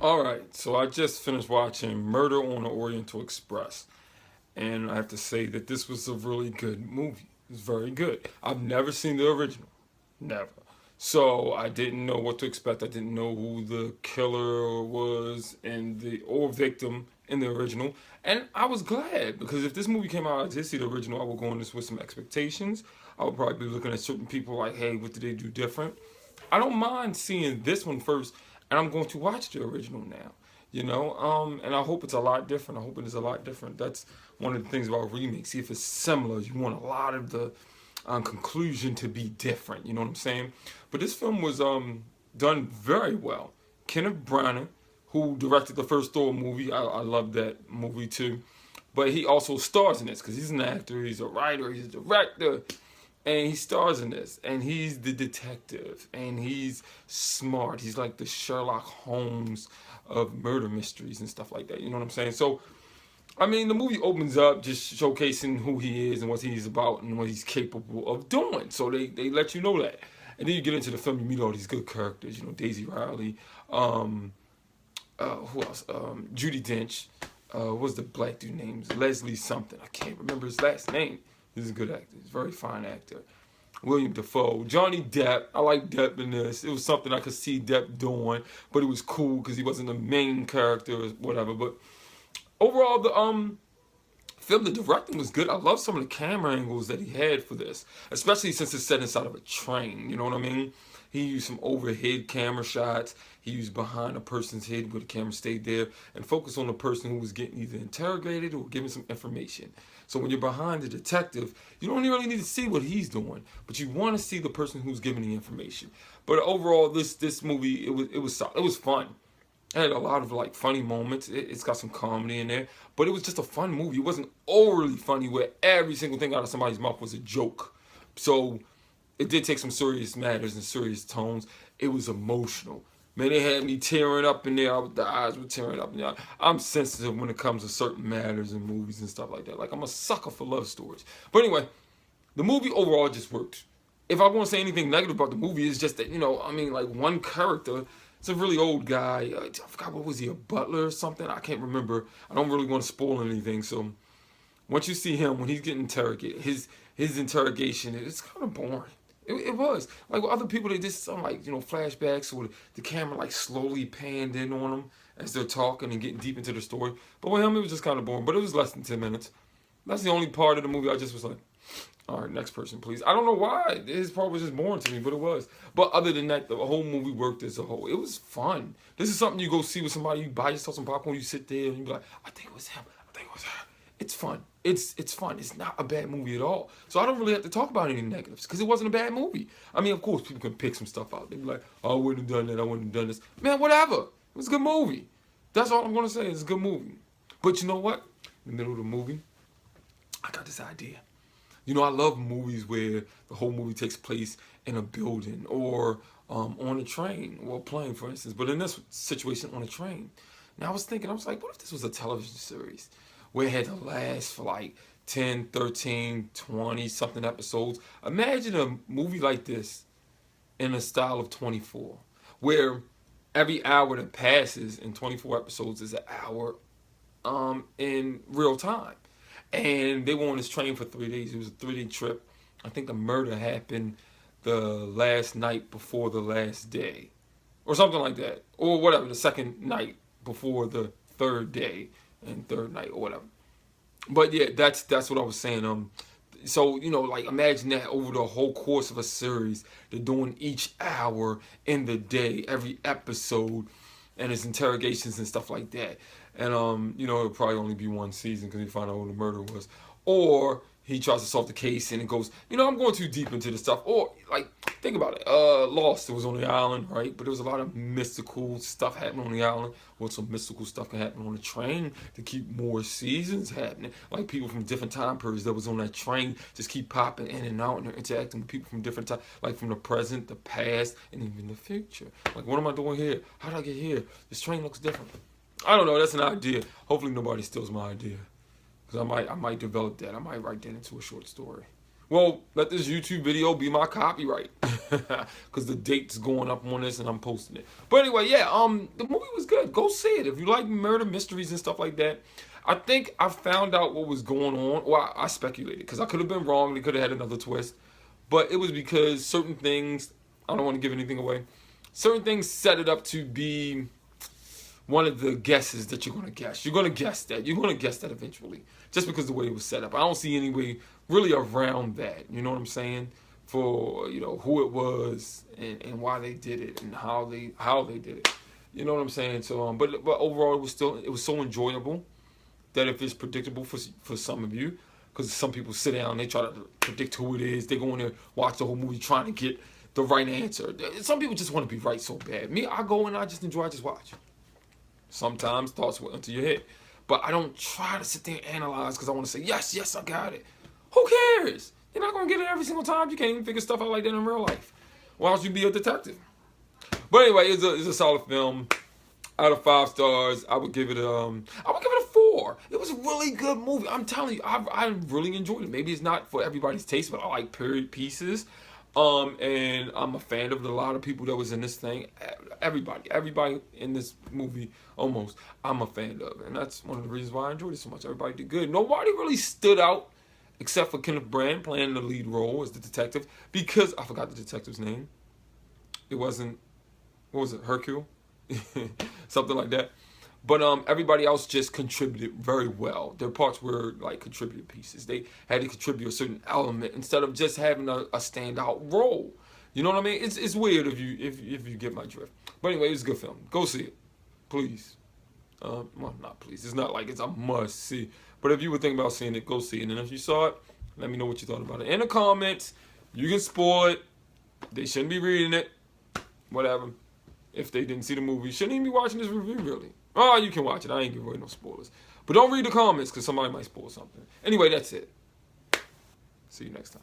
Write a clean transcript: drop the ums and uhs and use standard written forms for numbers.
Alright, so I just finished watching Murder on the Oriental Express. And I have to say that this was a really good movie. It's very good. I've never seen the original. Never. So I didn't know what to expect. I didn't know who the killer was in the or victim in the original. And I was glad because if this movie came out, I did see the original, I would go on this with some expectations. I would probably be looking at certain people like, hey, what did they do different? I don't mind seeing this one first, and I'm going to watch the original now. And I hope it's a lot different. I hope it is a lot different. That's one of the things about remakes. See if it's similar. You want a lot of the conclusion to be different. You know what I'm saying? But this film was done very well. Kenneth Branagh, who directed the first Thor movie, I love that movie too. But he also stars in this because he's an actor, he's a writer, he's a director, and he stars in this. And he's the detective, and he's smart. He's like the Sherlock Holmes of murder mysteries and stuff like that. You know what I'm saying? So I mean, the movie opens up just showcasing who he is and what he's about and what he's capable of doing. So they let you know that. And then you get into the film, you meet all these good characters, Daisy Riley, who else? Judi Dench, what's the black dude name? Leslie something. I can't remember his last name. He's a good actor. He's a very fine actor. William Dafoe, Johnny Depp. I like Depp in this. It was something I could see Depp doing, but it was cool because he wasn't the main character or whatever. But overall, the directing was good. I love some of the camera angles that he had for this, especially since it's set inside of a train. You know what I mean? He used some overhead camera shots. He used behind a person's head where the camera stayed there and focused on the person who was getting either interrogated or given some information. So when you're behind the detective, you don't really need to see what he's doing, but you want to see the person who's giving the information. But overall, this movie, it was fun. It had a lot of like funny moments. It's got some comedy in there, but it was just a fun movie. It wasn't overly funny where every single thing out of somebody's mouth was a joke. So it did take some serious matters and serious tones. It was emotional. Man, they had me tearing up in there. The eyes were tearing up in there. I'm sensitive when it comes to certain matters in movies and stuff like that. Like, I'm a sucker for love stories. But anyway, the movie overall just worked. If I want to say anything negative about the movie, it's just that, like one character, it's a really old guy. I forgot, what was he, a butler or something? I can't remember. I don't really want to spoil anything. So once you see him, when he's getting interrogated, his interrogation, it's kind of boring. It was. Like with other people, they did some like, flashbacks where the camera like slowly panned in on them as they're talking and getting deep into the story. But with him, it was just kind of boring. But it was less than 10 minutes. That's the only part of the movie I just was like, all right, next person, please. I don't know why. His part was just boring to me, but it was. But other than that, the whole movie worked as a whole. It was fun. This is something you go see with somebody. You buy yourself some popcorn. You sit there and you be like, I think it was him. I think it was her. It's fun. It's fun. It's not a bad movie at all. So I don't really have to talk about any negatives because it wasn't a bad movie. I mean, of course, people can pick some stuff out. They be like, oh, I wouldn't have done that. I wouldn't have done this. Man, whatever. It was a good movie. That's all I'm going to say. It's a good movie. But you know what? In the middle of the movie, I got this idea. I love movies where the whole movie takes place in a building or on a train or a plane, for instance. But in this situation, on a train. Now, I was like, what if this was a television series where it had to last for like 10, 13, 20 something episodes? Imagine a movie like this in a style of 24, where every hour that passes in 24 episodes is an hour in real time. And they were on this train for 3 days. It was a 3-day trip. I think the murder happened the last night before the last day. Or something like that. Or whatever, the second night before the third day and third night or whatever. But yeah, that's what I was saying. So, like imagine that over the whole course of a series. They're doing each hour in the day, every episode, and his interrogations and stuff like that. And it'll probably only be one season because he find out who the murder was. Or he tries to solve the case and it goes, I'm going too deep into the stuff. Or like, think about it. Lost, it was on the island, right? But there was a lot of mystical stuff happening on the island. Well, some mystical stuff can happen on the train to keep more seasons happening. Like people from different time periods that was on that train just keep popping in and out and they're interacting with people from different time, like from the present, the past, and even the future. Like, what am I doing here? How did I get here? This train looks different. I don't know. That's an idea. Hopefully nobody steals my idea. Because I might develop that. I might write that into a short story. Well, let this YouTube video be my copyright, because the date's going up on this and I'm posting it. But anyway, yeah, the movie was good. Go see it if you like murder mysteries and stuff like that. I think I found out what was going on. Well, I speculated because I could have been wrong. They could have had another twist, but it was because certain things. I don't want to give anything away. Certain things set it up to be one of the guesses that you're going to guess. You're going to guess that. You're going to guess that eventually, just because of the way it was set up. I don't see any way really around that. You know what I'm saying? For who it was and why they did it and how they did it. You know what I'm saying? So but overall it was so enjoyable that if it's predictable for some of you, because some people sit down, they try to predict who it is. They go in there, watch the whole movie, trying to get the right answer. Some people just want to be right so bad. Me, I go and I just enjoy. I just watch. Sometimes thoughts will enter your head, but I don't try to sit there and analyze because I want to say yes, I got it. Who cares? You're not gonna get it every single time. You can't even figure stuff out like that in real life. Why don't you be a detective? But anyway, it's a solid film. Out of 5 stars, I would give it a 4. It was a really good movie. I'm telling you, I really enjoyed it. Maybe it's not for everybody's taste, but I like period pieces. And I'm a fan of a lot of people that was in this thing. Everybody in this movie, almost, I'm a fan of. And that's one of the reasons why I enjoyed it so much. Everybody did good. Nobody really stood out except for Kenneth Branagh playing the lead role as the detective. Because, I forgot the detective's name. It wasn't, what was it, Hercule? Something like that. But everybody else just contributed very well. Their parts were like contributed pieces. They had to contribute a certain element instead of just having a standout role. You know what I mean? It's weird if you get my drift. But anyway, it was a good film. Go see it, please. Well, not please. It's not like it's a must see. But if you were thinking about seeing it, go see it. And if you saw it, let me know what you thought about it in the comments. You can spoil it. They shouldn't be reading it. Whatever. If they didn't see the movie, shouldn't even be watching this review, really. Oh, you can watch it. I ain't giving away no spoilers. But don't read the comments because somebody might spoil something. Anyway, that's it. See you next time.